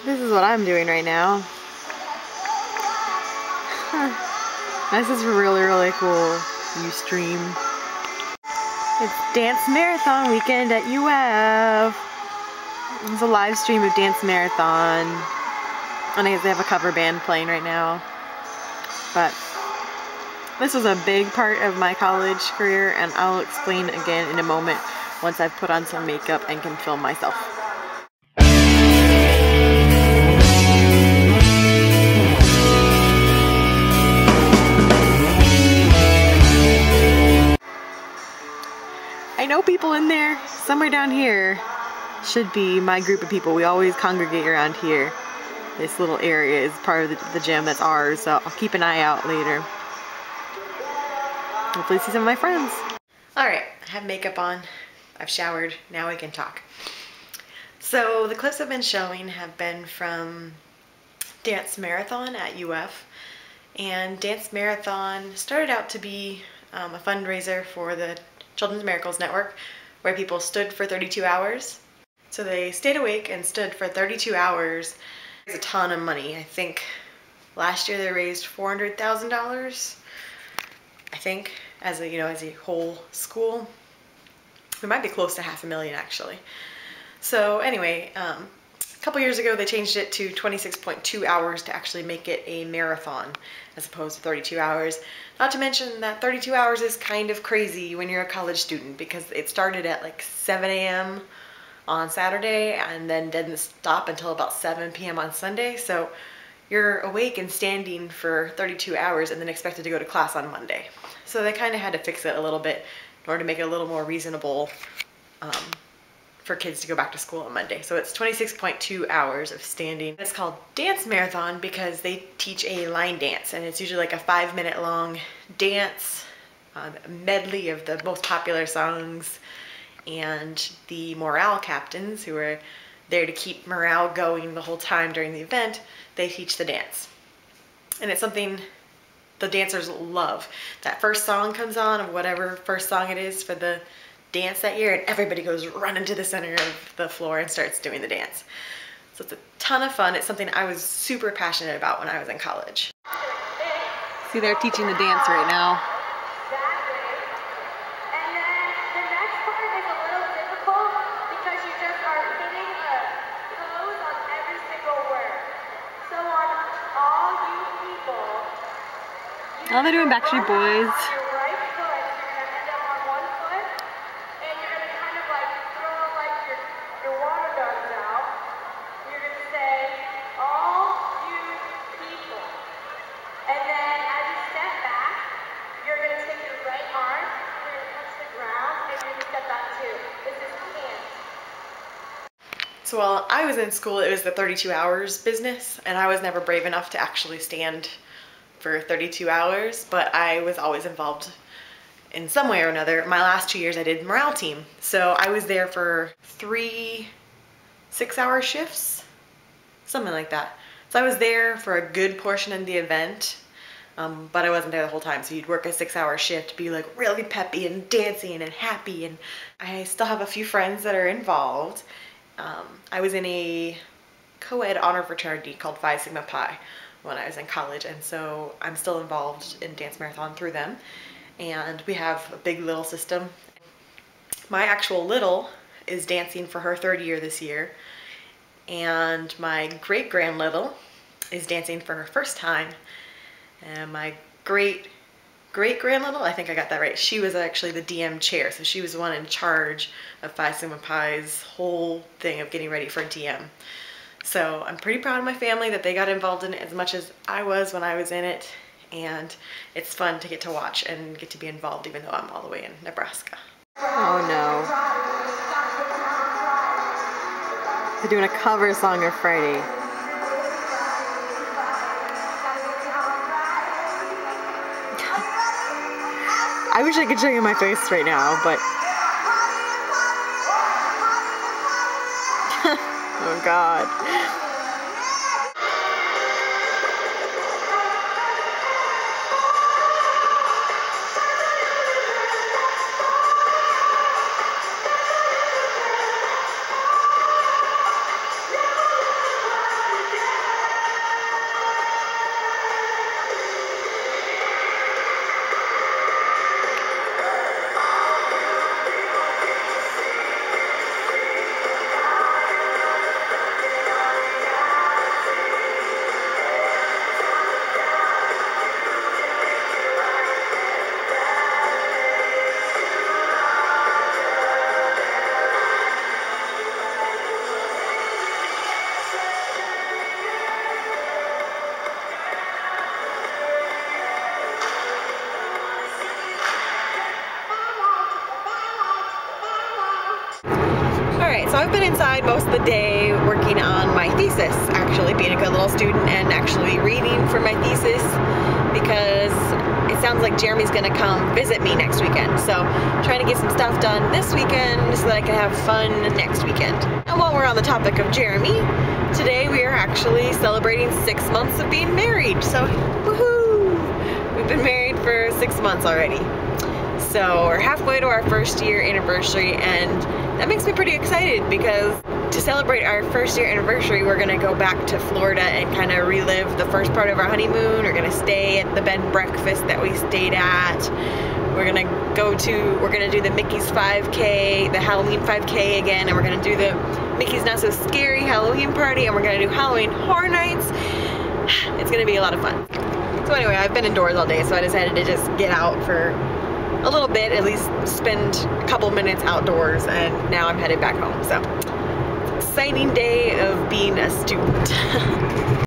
This is what I'm doing right now. This is really, really cool. Ustream. It's Dance Marathon weekend at UF. It's a live stream of Dance Marathon. And I guess they have a cover band playing right now. But this was a big part of my college career, and I'll explain again in a moment once I've put on some makeup and can film myself. I know people in there. Somewhere down here should be my group of people. We always congregate around here. This little area is part of the gym that's ours, so I'll keep an eye out later. Hopefully see some of my friends. Alright, I have makeup on. I've showered. Now we can talk. So the clips I've been showing have been from Dance Marathon at UF. And Dance Marathon started out to be a fundraiser for the Children's Miracles Network, where people stood for 32 hours. So they stayed awake and stood for 32 hours. It's a ton of money. I think last year they raised $400,000. I think as a whole school. It might be close to $500,000 actually. So anyway, a couple years ago they changed it to 26.2 hours to actually make it a marathon as opposed to 32 hours. Not to mention that 32 hours is kind of crazy when you're a college student, because it started at like 7 a.m. on Saturday and then didn't stop until about 7 p.m. on Sunday. So you're awake and standing for 32 hours and then expected to go to class on Monday. So they kind of had to fix it a little bit in order to make it a little more reasonable for kids to go back to school on Monday. So it's 26.2 hours of standing. It's called Dance Marathon because they teach a line dance, and it's usually like a 5-minute long dance, a medley of the most popular songs, and the morale captains, who are there to keep morale going the whole time during the event, they teach the dance. And it's something the dancers love. That first song comes on, of whatever first song it is for the dance that year, and everybody goes running to the center of the floor and starts doing the dance. So it's a ton of fun. It's something I was super passionate about when I was in college. See, they're teaching the dance right now. Oh, they're doing Backstreet Boys. So while I was in school, it was the 32 hours business, and I was never brave enough to actually stand for 32 hours, but I was always involved in some way or another. My last 2 years I did morale team, so I was there for 3 6-hour shifts, something like that. So I was there for a good portion of the event, but I wasn't there the whole time. So you'd work a 6-hour shift, be like really peppy and dancing and happy, and I still have a few friends that are involved. I was in a co-ed honor fraternity called Phi Sigma Pi when I was in college, and so I'm still involved in Dance Marathon through them, and we have a big little system. My actual little is dancing for her 3rd year this year, and my great-grand little is dancing for her first time, and my great-grand little, I think I got that right, she was actually the DM chair, so she was the one in charge of Phi Sigma Pi's whole thing of getting ready for DM. So I'm pretty proud of my family that they got involved in it as much as I was when I was in it, and it's fun to get to watch and get to be involved even though I'm all the way in Nebraska. Oh no. They're doing a cover song of Friday. I wish I could show you my face right now, but oh God. inside most of the day working on my thesis, actually being a good little student and actually reading for my thesis, because it sounds like Jeremy's gonna come visit me next weekend. So trying to get some stuff done this weekend so that I can have fun next weekend. And while we're on the topic of Jeremy, today we are actually celebrating 6 months of being married. So woohoo! We've been married for 6 months already. So we're halfway to our 1st year anniversary, and that makes me pretty excited because to celebrate our 1st year anniversary, we're gonna go back to Florida and kind of relive the first part of our honeymoon. We're gonna stay at the bed and breakfast that we stayed at. We're gonna do the Mickey's 5K, the Halloween 5K again, and we're gonna do the Mickey's Not So Scary Halloween party, and we're gonna do Halloween Horror Nights. It's gonna be a lot of fun. So anyway, I've been indoors all day, so I decided to just get out for a little bit, at least spend a couple minutes outdoors, and now I'm headed back home. So, exciting day of being a student.